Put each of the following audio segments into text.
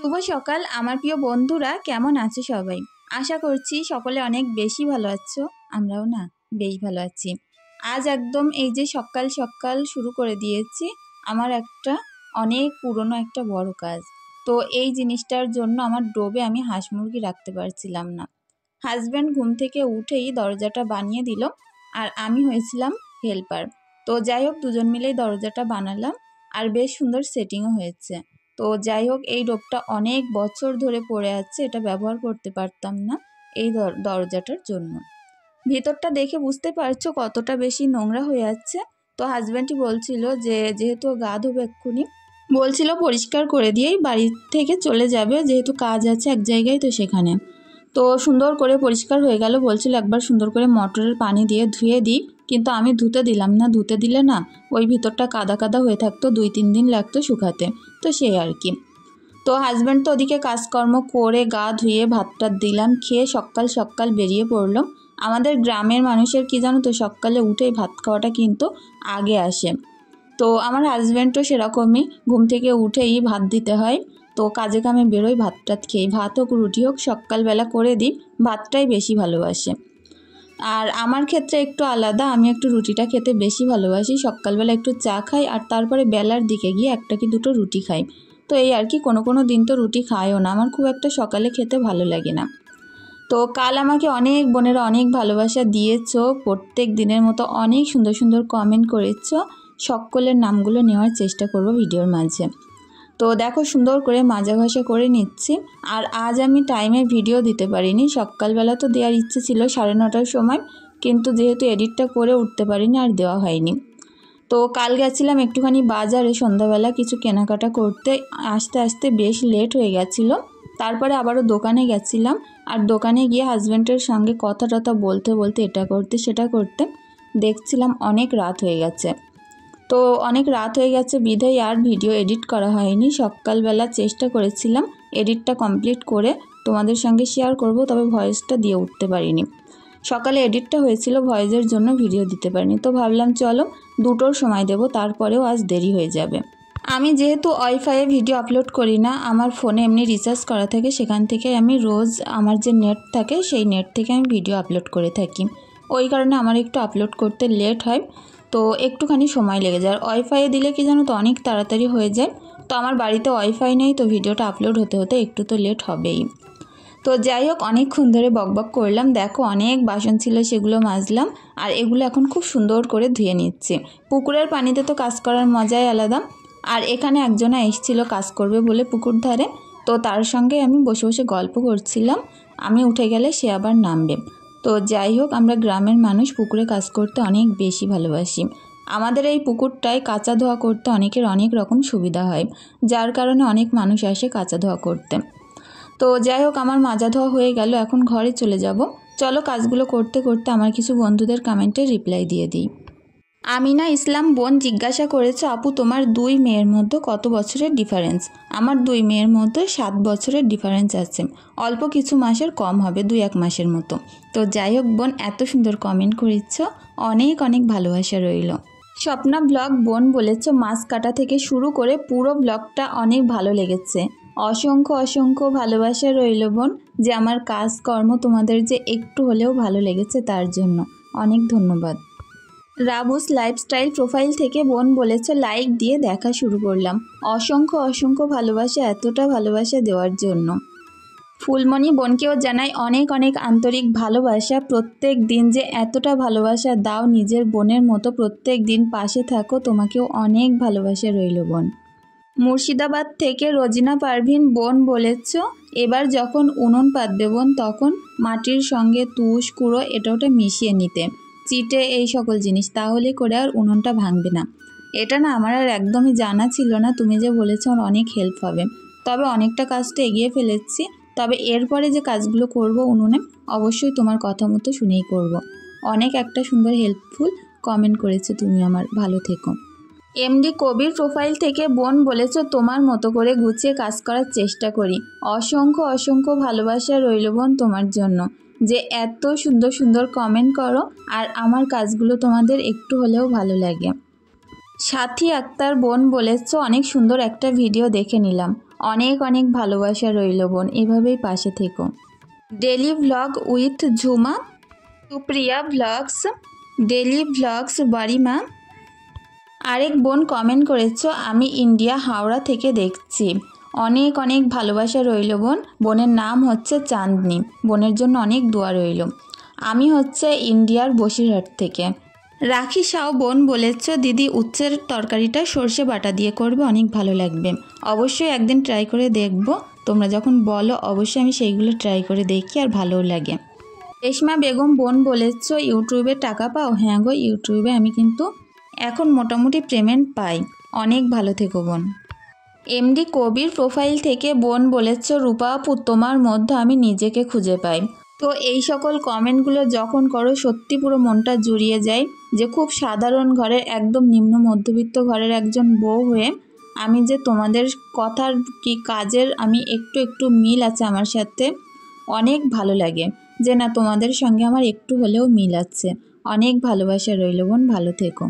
শুভ সকাল আমার প্রিয় বন্ধুরা, কেমন আছো সবাই? আশা করছি সকলে অনেক বেশি ভালো আছো। আমরাও না বেশ ভালো আছি। আজ একদম এই যে সকাল সকাল শুরু করে দিয়েছি আমার একটা অনেক পুরনো একটা বড় কাজ। তো এই জিনিসটার জন্য আমার ডোবে আমি হাঁস মুরগি রাখতে পারছিলাম না। হাজব্যান্ড ঘুম থেকে উঠেই দরজাটা বানিয়ে দিল আর আমি হয়েছিলাম হেল্পার। তো যাই হোক, দুজন মিলেই দরজাটা বানালাম আর বেশ সুন্দর সেটিংও হয়েছে। তো যাই হোক, এই ডোবটা অনেক বছর ধরে পড়ে আছে, এটা ব্যবহার করতে পারতাম না এই দরজাটার জন্য। ভিতরটা দেখে বুঝতে পারছো কতটা বেশি নোংরা হয়ে আছে। তো হাজব্যান্ডই বলছিল যে যেহেতু গা ধোবে এক্ষুনি, বলছিল পরিষ্কার করে দিয়েই বাড়ি থেকে চলে যাবে, যেহেতু কাজ আছে এক জায়গায়, তো সেখানে। তো সুন্দর করে পরিষ্কার হয়ে গেল, বলছিল একবার সুন্দর করে মোটরের পানি দিয়ে ধুয়ে দিই, কিন্তু আমি ধুতে দিলাম না। ধুতে দিলে না ওই ভিতরটা কাদা কাদা হয়ে থাকতো, 2-3 দিন লাগতো শুকাতে। তো সেই আর কি। তো হাজব্যান্ড তো ওদিকে কাজকর্ম করে গা ধুয়ে ভাতটা দিলাম, খেয়ে সকাল সকাল বেরিয়ে পড়লো। আমাদের গ্রামের মানুষের কি জানো তো, সকালে উঠেই ভাত খাওয়াটা কিন্তু আগে আসে। তো আমার হাজব্যান্ডও সেরকমই, ঘুম থেকে উঠেই ভাত দিতে হয়। তো কাজে কামে বেরোই ভাত টাত খেয়ে, ভাত হোক রুটি হোক সকালবেলা করে দিই, ভাতটাই বেশি ভালোবাসে। আর আমার ক্ষেত্রে একটু আলাদা, আমি একটু রুটিটা খেতে বেশি ভালোবাসি। সকালবেলা একটু চা খাই আর তারপরে বেলার দিকে গিয়ে একটা কি দুটো রুটি খাই। তো এই আর কি, কোনো দিন তো রুটি খাইও না, আমার খুব একটা সকালে খেতে ভালো লাগে না। তো কাল আমাকে অনেক বোনেরা অনেক ভালোবাসা দিয়েছো, প্রত্যেক দিনের মতো অনেক সুন্দর সুন্দর কমেন্ট করেছো। সকলের নামগুলো নেওয়ার চেষ্টা করব ভিডিওর মাঝে। তো দেখো সুন্দর করে মাজা ঘষা করে নিচ্ছি। আর আজ আমি টাইমে ভিডিও দিতে পারিনি, সকালবেলা তো দেওয়ার ইচ্ছে ছিল 9:30টার সময়, কিন্তু যেহেতু এডিটটা করে উঠতে পারিনি আর দেওয়া হয়নি। তো কাল গেছিলাম একটুখানি বাজারে সন্ধ্যাবেলা কিছু কেনাকাটা করতে, আস্তে আস্তে বেশ লেট হয়ে গেছিলো। তারপরে আবারও দোকানে গেছিলাম, আর দোকানে গিয়ে হাজব্যান্ডের সঙ্গে কথা টথা বলতে বলতে এটা করতে সেটা করতে দেখছিলাম অনেক রাত হয়ে গেছে। তো অনেক রাত হয়ে গেছে বিধায় আর ভিডিও এডিট করা হয়নি। সকালবেলা চেষ্টা করেছিলাম এডিটটা কমপ্লিট করে তোমাদের সঙ্গে শেয়ার করব, তবে ভয়েসটা দিয়ে উঠতে পারিনি। সকালে এডিটটা হয়েছিল, ভয়েসের জন্য ভিডিও দিতে পারিনি। তো ভাবলাম চলো 2টোর সময় দেব, তারপরেও আজ দেরি হয়ে যাবে। আমি যেহেতু ওয়াইফাইয়ে ভিডিও আপলোড করি না, আমার ফোনে এমনি রিচার্জ করা থাকে, সেখান থেকে আমি রোজ আমার যে নেট থাকে সেই নেট থেকে আমি ভিডিও আপলোড করে থাকি। ওই কারণে আমার একটু আপলোড করতে লেট হয়, তো একটুখানি সময় লেগে যায়। আর ওয়াইফাইয়ে দিলে কি জানো তো, অনেক তাড়াতাড়ি হয়ে যায়। তো আমার বাড়িতে ওয়াইফাই নেই, তো ভিডিওটা আপলোড হতে হতে একটু তো লেট হবেই। তো যাই হোক, অনেকক্ষণ ধরে বকবক করলাম। দেখো অনেক বাসন ছিল, সেগুলো মাজলাম আর এগুলো এখন খুব সুন্দর করে ধুয়ে নিচ্ছি। পুকুরের পানিতে তো কাজ করার মজাই আলাদা। আর এখানে একজনা এসেছিল কাজ করবে বলে পুকুর ধারে, তো তার সঙ্গে আমি বসে বসে গল্প করছিলাম। আমি উঠে গেলে সে আবার নামবে। তো যাই হোক, আমরা গ্রামের মানুষ পুকুরে কাজ করতে অনেক বেশি ভালোবাসি। আমাদের এই পুকুরটায় কাচা ধোয়া করতে অনেকের অনেক রকম সুবিধা হয়, যার কারণে অনেক মানুষ আসে কাচা ধোয়া করতে। তো যাই হোক, আমার মাজা ধোয়া হয়ে গেল, এখন ঘরে চলে যাব। চলো কাজগুলো করতে করতে আমার কিছু বন্ধুদের কমেন্টে রিপ্লাই দিয়ে দিই। আমিনা ইসলাম বোন জিজ্ঞাসা করেছে, আপু তোমার 2 মেয়ের মধ্যে কত বছরের ডিফারেন্স? আমার 2 মেয়ের মধ্যে 7 বছরের ডিফারেন্স আছে, অল্প কিছু মাসের কম হবে, 2-1 মাসের মতো। তো যাই হোক বোন, এত সুন্দর কমেন্ট করেছ, অনেক অনেক ভালোবাসা রইল। স্বপ্না ব্লগ বোন বলেছ, মাছ কাটা থেকে শুরু করে পুরো ব্লগটা অনেক ভালো লেগেছে। অসংখ্য অসংখ্য ভালোবাসা রইল বোন, যে আমার কাজকর্ম তোমাদের যে একটু হলেও ভালো লেগেছে তার জন্য অনেক ধন্যবাদ। রাবুস লাইফস্টাইল প্রোফাইল থেকে বোন বলেছ, লাইক দিয়ে দেখা শুরু করলাম। অসংখ্য অসংখ্য ভালোবাসা এতটা ভালোবাসা দেওয়ার জন্য। ফুলমণি বোনকেও জানাই অনেক অনেক আন্তরিক ভালোবাসা। প্রত্যেক দিন যে এতটা ভালোবাসা দাও, নিজের বোনের মতো প্রত্যেক দিন পাশে থাকো, তোমাকেও অনেক ভালোবাসা রইল বোন। মুর্শিদাবাদ থেকে রোজিনা পারভিন বোন বলেছ, এবার যখন উনুন পাতবে বোন, তখন মাটির সঙ্গে তুষ কুড়ো এটা ওটা মিশিয়ে নিতে, চিটে এই সকল জিনিস, তাহলে করে আর উনুনটা ভাঙবে না। এটা না আমার আর একদমই জানা ছিল না, তুমি যে বলেছো আমার অনেক হেল্প হবে। তবে অনেকটা কাজটা এগিয়ে ফেলেছি, তবে এরপরে যে কাজগুলো করব উনুনে অবশ্যই তোমার কথা মতো শুনেই করব। অনেক একটা সুন্দর হেল্পফুল কমেন্ট করেছো তুমি আমার, ভালো থেকো। এমডি কবির প্রোফাইল থেকে বোন বলেছ, তোমার মতো করে গুছিয়ে কাজ করার চেষ্টা করি। অসংখ্য অসংখ্য ভালোবাসা রইল বোন তোমার জন্য, যে এত সুন্দর সুন্দর কমেন্ট করো আর আমার কাজগুলো তোমাদের একটু হলেও ভালো লাগে। সাথী আক্তার বোন বলেছ, অনেক সুন্দর একটা ভিডিও দেখে নিলাম। অনেক অনেক ভালোবাসা রইল বোন, এভাবেই পাশে থেকো। Daily vlog with Jhuma, Supriya vlogs, daily vlogs বাড়িমা। আরেক বোন কমেন্ট করেছো, আমি ইন্ডিয়া হাওড়া থেকে দেখছি। অনেক অনেক ভালোবাসা রইল বোন। বোনের নাম হচ্ছে চাঁদনি। বোনের জন্য অনেক দোয়া রইল। আমি হচ্ছে ইন্ডিয়ার বসিরহাট থেকে। রাখি সাও বোন বলেছ, দিদি উচ্ছের তরকারিটা সর্ষে বাটা দিয়ে করবে, অনেক ভালো লাগবে। অবশ্যই একদিন ট্রাই করে দেখব। তোমরা যখন বলো অবশ্যই আমি সেইগুলো ট্রাই করে দেখি, আর ভালোও লাগে। রেশমা বেগম বোন বলেছ, ইউটিউবে টাকা পাও? হ্যাঁ গো, ইউটিউবে আমি কিন্তু এখন মোটামুটি পেমেন্ট পাই। অনেক ভালো থেকো বোন। এমডি কবির প্রোফাইল থেকে বোন বলেছ, রূপা আপু তোমার মধ্যে আমি নিজেকে খুঁজে পাই। তো এই সকল কমেন্টগুলো যখন করো সত্যি পুরো মনটা জুড়িয়ে যায়, যে খুব সাধারণ ঘরের একদম নিম্ন মধ্যবিত্ত ঘরের একজন বউ হয়ে আমি যে তোমাদের কথার কি কাজের আমি একটু একটু মিল আছে আমার সাথে। অনেক ভালো লাগে যে না, তোমাদের সঙ্গে আমার একটু হলেও মিল আছে। অনেক ভালোবাসা রইল বোন, ভালো থেকো।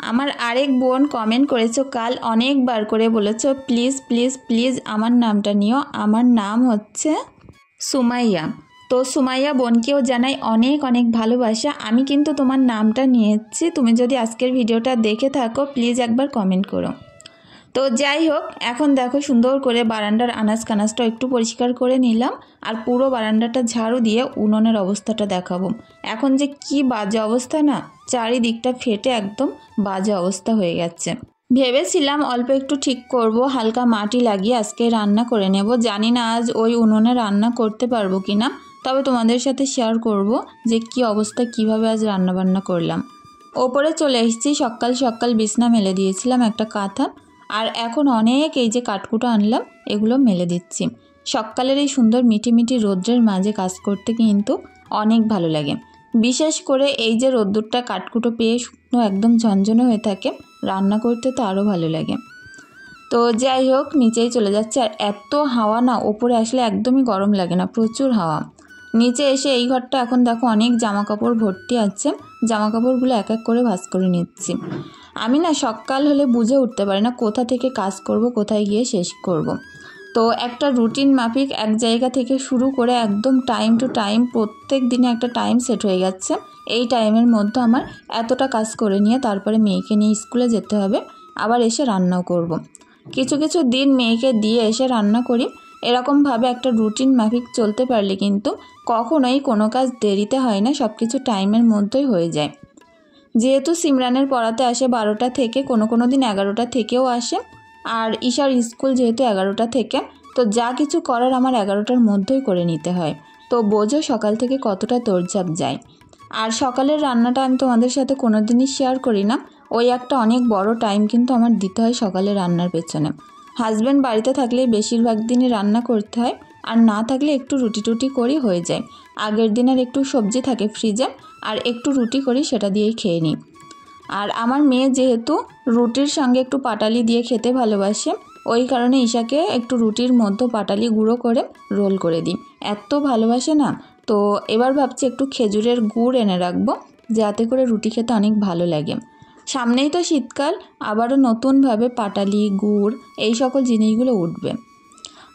আমার আরেক বোন কমেন্ট করেছো, কাল অনেকবার করে বলেছো প্লিজ প্লিজ প্লিজ আমার নামটা নিও। আমার নাম হচ্ছে সুমাইয়া। তো সুমাইয়া বোনকেও জানাই অনেক অনেক ভালোবাসা। আমি কিন্তু তোমার নামটা নিয়েছি, তুমি যদি আজকের ভিডিওটা দেখে থাকো প্লিজ একবার কমেন্ট করো। তো যাই হোক, এখন দেখো সুন্দর করে বারান্দার আনাজ কানাজটা একটু পরিষ্কার করে নিলাম, আর পুরো বারান্দাটা ঝাড়ু দিয়ে উনুনের অবস্থাটা দেখাবো। এখন যে কি বাজে অবস্থা না, চারিদিকটা ফেটে একদম বাজে অবস্থা হয়ে গেছে। ভেবেছিলাম অল্প একটু ঠিক করব, হালকা মাটি লাগিয়ে আজকে রান্না করে নেব। জানি না আজ ওই উনুনে রান্না করতে পারবো কি না, তবে তোমাদের সাথে শেয়ার করব যে কি অবস্থা, কিভাবে আজ রান্না বান্না করলাম। ওপরে চলে এসেছি, সকাল সকাল বিছনা মেলে দিয়েছিলাম একটা কাঁথা, আর এখন অনেক এই যে কাঠকুটো আনলাম এগুলো মেলে দিচ্ছি। সকালের এই সুন্দর মিটি মিটি রৌদ্রের মাঝে কাজ করতে কিন্তু অনেক ভালো লাগে। বিশেষ করে এই যে রোদ্দুরটা কাঠকুটো পেয়ে শুকনো একদম ঝনঝনে হয়ে থাকে, রান্না করতে তো আরও ভালো লাগে। তো যাই হোক, নিচেই চলে যাচ্ছে। আর এত হাওয়া না, ওপরে আসলে একদমই গরম লাগে না, প্রচুর হাওয়া। নিচে এসে এই ঘরটা এখন দেখো অনেক জামা কাপড় ভর্তি আছে, জামা কাপড়গুলো এক এক করে ভাঁজ করে নিচ্ছি। আমি না সকাল হলে বুঝে উঠতে পারি না কোথা থেকে কাজ করব, কোথায় গিয়ে শেষ করব। তো একটা রুটিন মাফিক এক জায়গা থেকে শুরু করে একদম টাইম টু টাইম প্রত্যেক দিনে একটা টাইম সেট হয়ে যাচ্ছে। এই টাইমের মধ্যে আমার এতটা কাজ করে নিয়ে তারপরে মেয়েকে নিয়ে স্কুলে যেতে হবে, আবার এসে রান্নাও করব। কিছু কিছু দিন মেয়েকে দিয়ে এসে রান্না করি। এরকমভাবে একটা রুটিন মাফিক চলতে পারলে কিন্তু কখনোই কোনো কাজ দেরিতে হয় না, সব কিছু টাইমের মধ্যেই হয়ে যায়। যেহেতু সিমরানের পড়াতে আসে 12টা থেকে, কোনো দিন 11টা থেকেও আসে, আর ঈশার স্কুল যেহেতু 11টা থেকে, তো যা কিছু করার আমার 11টার মধ্যেই করে নিতে হয়। তো বোঝো সকাল থেকে কতটা দৌড়ঝাঁপ যায়। আর সকালের রান্নাটা আমি তোমাদের সাথে কোনো দিনই শেয়ার করি না, ওই একটা অনেক বড় টাইম কিন্তু আমার দিতে হয় সকালে রান্নার পেছনে। হাজব্যান্ড বাড়িতে থাকলে বেশিরভাগ দিনই রান্না করতে হয়, আর না থাকলে একটু রুটি টুটি করি, হয়ে যায়। আগের দিনের একটু সবজি থাকে ফ্রিজে, আর একটু রুটি করি, সেটা দিয়েই খেয়ে নিই। আর আমার মেয়ে যেহেতু রুটির সঙ্গে একটু পাটালি দিয়ে খেতে ভালোবাসে, ওই কারণে ঈশাকে একটু রুটির মধ্যে পাটালি গুঁড়ো করে রোল করে দিই। এত ভালোবাসে না, তো এবার ভাবছি একটু খেজুরের গুড় এনে রাখবো, যাতে করে রুটি খেতে অনেক ভালো লাগে। সামনেই তো শীতকাল, আবারও নতুনভাবে পাটালি গুড় এই সকল জিনিসগুলো উঠবে।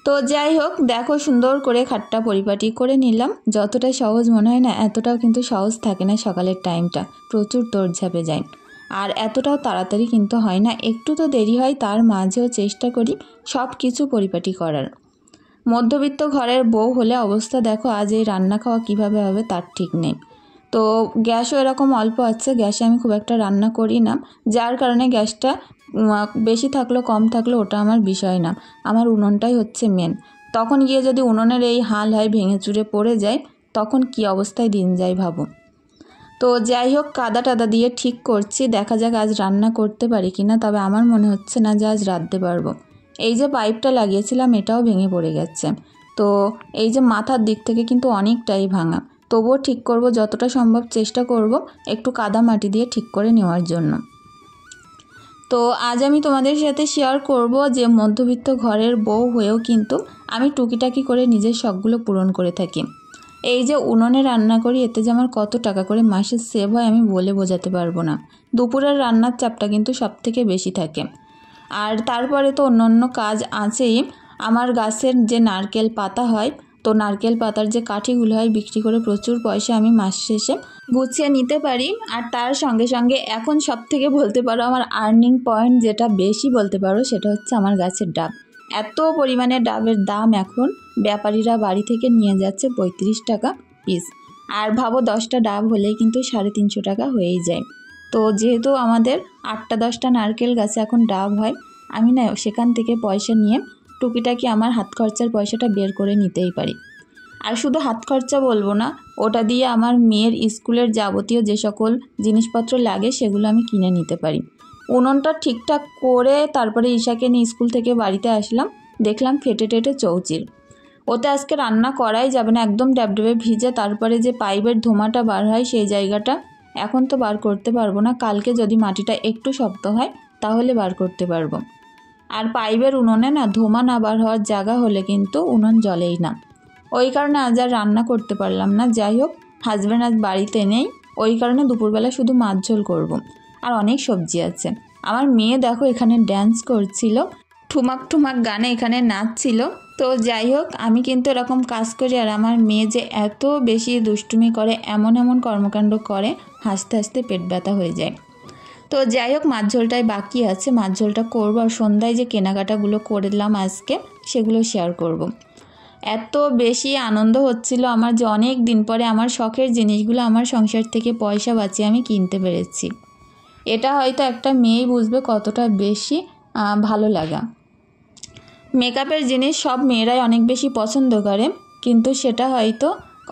তো যাই হোক, দেখো সুন্দর করে খাটটা পরিপাটি করে নিলাম। যতটা সহজ মনে হয় না, এতটাও কিন্তু সহজ থাকে না। সকালের টাইমটা প্রচুর দৌড়ঝাঁপে যায়, আর এতটাও তাড়াতাড়ি কিন্তু হয় না, একটু তো দেরি হয়। তার মাঝেও চেষ্টা করি সব কিছু পরিপাটি করার। মধ্যবিত্ত ঘরের বউ হলে অবস্থা দেখো, আজ এই রান্না খাওয়া কীভাবে হবে তার ঠিক নেই। তো গ্যাসও এরকম অল্প আছে, গ্যাসে আমি খুব একটা রান্না করি না, যার কারণে গ্যাসটা বেশি থাকলো কম থাকলো ওটা আমার বিষয় না, আমার উনুনটাই হচ্ছে মেন। তখন গিয়ে যদি উনুনের এই হাল হয়, ভেঙে চুরে পড়ে যায়, তখন কি অবস্থায় দিন যায় ভাবো। তো যাই হোক, কাদা টাদা দিয়ে ঠিক করছি, দেখা যাক আজ রান্না করতে পারি কিনা। তবে আমার মনে হচ্ছে না যে আজ রাঁধতে পারবো। এই যে পাইপটা লাগিয়েছিলাম এটাও ভেঙে পড়ে গেছে, তো এই যে মাথার দিক থেকে কিন্তু অনেকটাই ভাঙা। তবুও ঠিক করব, যতটা সম্ভব চেষ্টা করব একটু কাদা মাটি দিয়ে ঠিক করে নেওয়ার জন্য। তো আজ আমি তোমাদের সাথে শেয়ার করব যে মধ্যবিত্ত ঘরের বউ হয়েও কিন্তু আমি টুকিটাকি করে নিজের শখগুলো পূরণ করে থাকি। এই যে উনুনে রান্না করি, এতে যে আমার কত টাকা করে মাসে সেভ হয় আমি বলে বোঝাতে পারবো না। দুপুরের রান্নার চাপটা কিন্তু সব থেকে বেশি থাকে, আর তারপরে তো অন্য কাজ আছেই। আমার গাছের যে নারকেল পাতা হয়, তো নারকেল পাতার যে কাঠিগুলো হয় বিক্রি করে প্রচুর পয়সা আমি মাস শেষে গুছিয়ে নিতে পারি। আর তার সঙ্গে সঙ্গে এখন সবথেকে বলতে পারো আমার আর্নিং পয়েন্ট যেটা বেশি বলতে পারো, সেটা হচ্ছে আমার গাছের ডাব। এত পরিমাণে ডাবের দাম এখন, ব্যাপারীরা বাড়ি থেকে নিয়ে যাচ্ছে 35 টাকা পিস। আর ভাবো 10টা ডাব হলেই কিন্তু 350 টাকা হয়েই যায়। তো যেহেতু আমাদের 8টা 10টা নারকেল গাছে এখন ডাব হয়, আমি না সেখান থেকে পয়সা নিয়ে টুকিটাকি আমার হাত খরচার পয়সাটা বের করে নিতেই পারি। আর শুধু হাত খরচা বলবো না, ওটা দিয়ে আমার মেয়ের স্কুলের যাবতীয় যে সকল জিনিসপত্র লাগে সেগুলো আমি কিনে নিতে পারি। উনুনটা ঠিকঠাক করে তারপরে ঈশাকে নিয়ে স্কুল থেকে বাড়িতে আসলাম, দেখলাম ফেটে টেটে চৌচির। ওতে আজকে রান্না করাই যাবে না, একদম ড্যাবড্যাবে ভিজে। তারপরে যে পাইপের ধোঁয়াটা বার হয় সেই জায়গাটা এখন তো বার করতে পারবো না, কালকে যদি মাটিটা একটু শক্ত হয় তাহলে বার করতে পারবো। আর পাইপের উনুনে না ধোঁয়া না বার হওয়ার জায়গা হলে কিন্তু উনুন জ্বলেই না, ওই কারণে আজ আর রান্না করতে পারলাম না। যাই হোক, হাজব্যান্ড আজ বাড়িতে নেই, ওই কারণে দুপুরবেলা শুধু মাছ ঝোল করব। আর অনেক সবজি আছে। আমার মেয়ে দেখো এখানে ড্যান্স করছিল, ঠুমাক ঠুমাক গানে এখানে নাচছিল। তো যাই হোক, আমি কিন্তু এরকম কাজ করি আর আমার মেয়ে যে এত বেশি দুষ্টুমি করে, এমন এমন কর্মকাণ্ড করে, হাসতে হাসতে পেট ব্যথা হয়ে যায়। তো যাই হোক, মাছ ঝোলটাই বাকি আছে, মাছ ঝোলটা করবো। আর সন্ধ্যায় যে কেনাকাটাগুলো করলাম আজকে সেগুলো শেয়ার করব। এত বেশি আনন্দ হচ্ছিল আমার যে অনেক দিন পরে আমার শখের জিনিসগুলো আমার সংসার থেকে পয়সা বাঁচিয়ে আমি কিনতে পেরেছি। এটা হয়তো একটা মেয়েই বুঝবে কতটা বেশি ভালো লাগা। মেকআপের জিনিস সব মেয়েরাই অনেক বেশি পছন্দ করে, কিন্তু সেটা হয়তো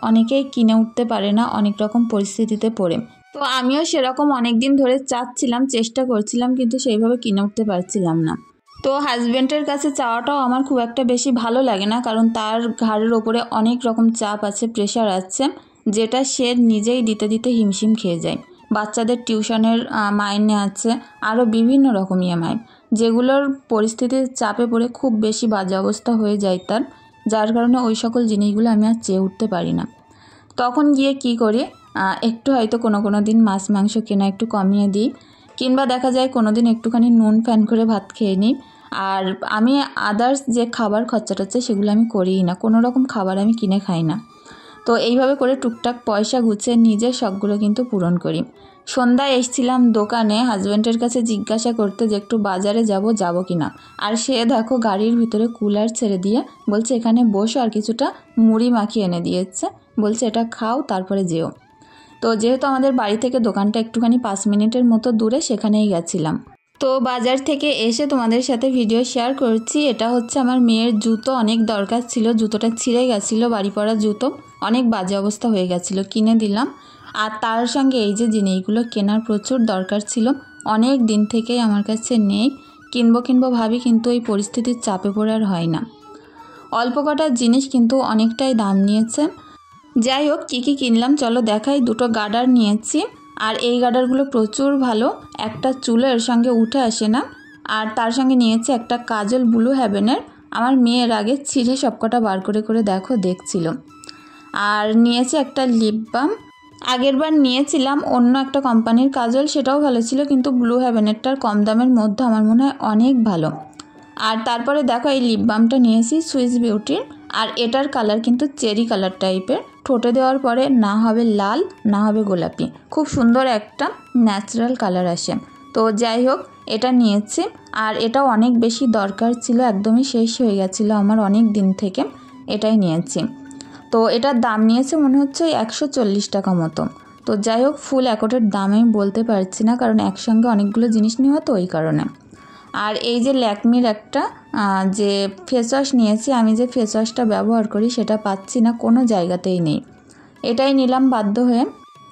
অনেকেই কিনে উঠতে পারে না অনেক রকম পরিস্থিতিতে পড়ে। তো আমিও সেরকম অনেক দিন ধরে চাচ্ছিলাম, চেষ্টা করছিলাম, কিন্তু সেইভাবে কিনে উঠতে পারছিলাম না। তো হাজব্যান্ডের কাছে চাওয়াটাও আমার খুব একটা বেশি ভালো লাগে না, কারণ তার ঘাড়ের ওপরে অনেক রকম চাপ আছে, প্রেশার আছে, যেটা সে নিজেই দিতে দিতে হিমশিম খেয়ে যায়। বাচ্চাদের টিউশনের মাইনে আছে, আরও বিভিন্ন রকম ইএমআই, যেগুলোর পরিস্থিতির চাপে পড়ে খুব বেশি বাজে অবস্থা হয়ে যায় তার, যার কারণে ওই সকল জিনিসগুলো আমি আর চেয়ে উঠতে পারি না। তখন গিয়ে কি করি, একটু হয়তো কোনো দিন মাছ মাংস কেনা একটু কমিয়ে দিই, কিংবা দেখা যায় কোনো দিন একটুখানি নুন ফ্যান করে ভাত খেয়ে নিই। আর আমি আদার্স যে খাবার খরচা টরচা সেগুলো আমি করিই না, কোনো রকম খাবার আমি কিনে খাই না। তো এইভাবে করে টুকটাক পয়সা গুছিয়ে নিজের শখগুলো কিন্তু পূরণ করি। সন্ধ্যায় এসেছিলাম দোকানে হাজব্যান্ডের কাছে জিজ্ঞাসা করতে যে একটু বাজারে যাব কি না। আর সে দেখো গাড়ির ভিতরে কুলার ছেড়ে দিয়ে বলছে এখানে বসো, আর কিছুটা মুড়ি মাখিয়ে এনে দিয়েছে, বলছে এটা খাও তারপরে যেও। তো যেহেতু আমাদের বাড়ি থেকে দোকানটা একটুখানি 5 মিনিটের মতো দূরে, সেখানেই গেছিলাম। তো বাজার থেকে এসে তোমাদের সাথে ভিডিও শেয়ার করছি। এটা হচ্ছে আমার মেয়ের জুতো, অনেক দরকার ছিল, জুতোটা ছিঁড়ে গেছিলো, বাড়ি পড়া জুতো, অনেক বাজে অবস্থা হয়ে গেছিলো, কিনে দিলাম। আর তার সঙ্গে এই যে জিনিসগুলো কেনার প্রচুর দরকার ছিল, অনেক দিন থেকেই আমার কাছে নেই, কিনবো ভাবি, কিন্তু এই পরিস্থিতির চাপে পড়ে আর হয় না। অল্প কটা জিনিস কিন্তু অনেকটাই দাম নিয়েছে। যাই হোক, কী কিনলাম চলো দেখাই। দুটো গার্ডার নিয়েছি, আর এই গার্ডারগুলো প্রচুর ভালো, একটা চুলের সঙ্গে উঠে আসে না। আর তার সঙ্গে নিয়েছি একটা কাজল ব্লু হেভেনের, আমার মেয়ের আগে ছিঁড়ে সবকটা বার করে দেখো দেখছিল। আর নিয়েছি একটা লিপ বাম, আগের বার নিয়েছিলাম অন্য একটা কোম্পানির কাজল, সেটাও ভালো ছিল, কিন্তু ব্লু হেভেনেরটার কম দামের মধ্যে আমার মনে হয় অনেক ভালো। আর তারপরে দেখো এই লিপ বামটা নিয়েছি সুইস বিউটির, আর এটার কালার কিন্তু চেরি কালার টাইপের, ঠোঁটে দেওয়ার পরে না হবে লাল না হবে গোলাপি, খুব সুন্দর একটা ন্যাচারাল কালার আসে। তো যাই হোক, এটা নিয়েছি, আর এটাও অনেক বেশি দরকার ছিল, একদমই শেষ হয়ে গেছিলো আমার অনেক দিন থেকে, এটাই নিয়েছি। তো এটার দাম নিয়েছে মনে হচ্ছে 140 টাকা মতো। তো যাই হোক, ফুল অ্যাকোটের দাম আমি বলতে পারছি না, কারণ একসঙ্গে অনেকগুলো জিনিস নেওয়া তো ওই কারণে। আর এই যে ল্যাকমির একটা যে ফেস ওয়াশ নিয়েছি, আমি যে ফেস ওয়াশটা ব্যবহার করি সেটা পাচ্ছি না, কোনো জায়গাতেই নেই, এটাই নিলাম বাধ্য হয়ে।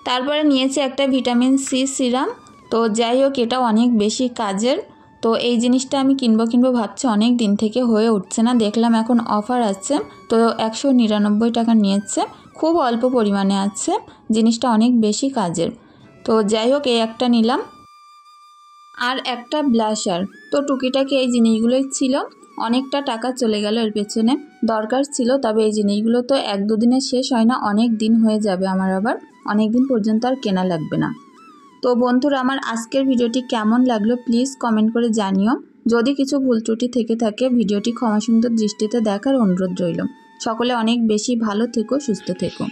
তারপরে নিয়েছি একটা ভিটামিন সি সিরাম। তো যাই হোক, এটা অনেক বেশি কাজের। তো এই জিনিসটা আমি কিনবো ভাবছি, অনেক দিন থেকে হয়ে উঠছে না, দেখলাম এখন অফার আছে, তো 199 টাকা নিয়েছে, খুব অল্প পরিমাণে আছে, জিনিসটা অনেক বেশি কাজের। তো যাই হোক, এই একটা নিলাম, আর একটা ব্লাশার। তো টুকিটাকি এই জিনিসগুলোই ছিল, অনেকটা টাকা চলে গেল এর পেছনে, দরকার ছিল, তবে এই জিনিসগুলো তো 1-2 দিনে শেষ হয় না, অনেক দিন হয়ে যাবে আমার, আবার অনেক দিন পর্যন্ত আর কেনা লাগবে না। তো বন্ধুরা, আমার আজকের ভিডিওটি কেমন লাগলো প্লিজ কমেন্ট করে জানিও। যদি কিছু ভুল ত্রুটি থেকে থাকে ভিডিওটি ক্ষমাসুন্দর দৃষ্টিতে দেখার অনুরোধ রইল। সকলে অনেক বেশি ভালো থেকো, সুস্থ থেকো।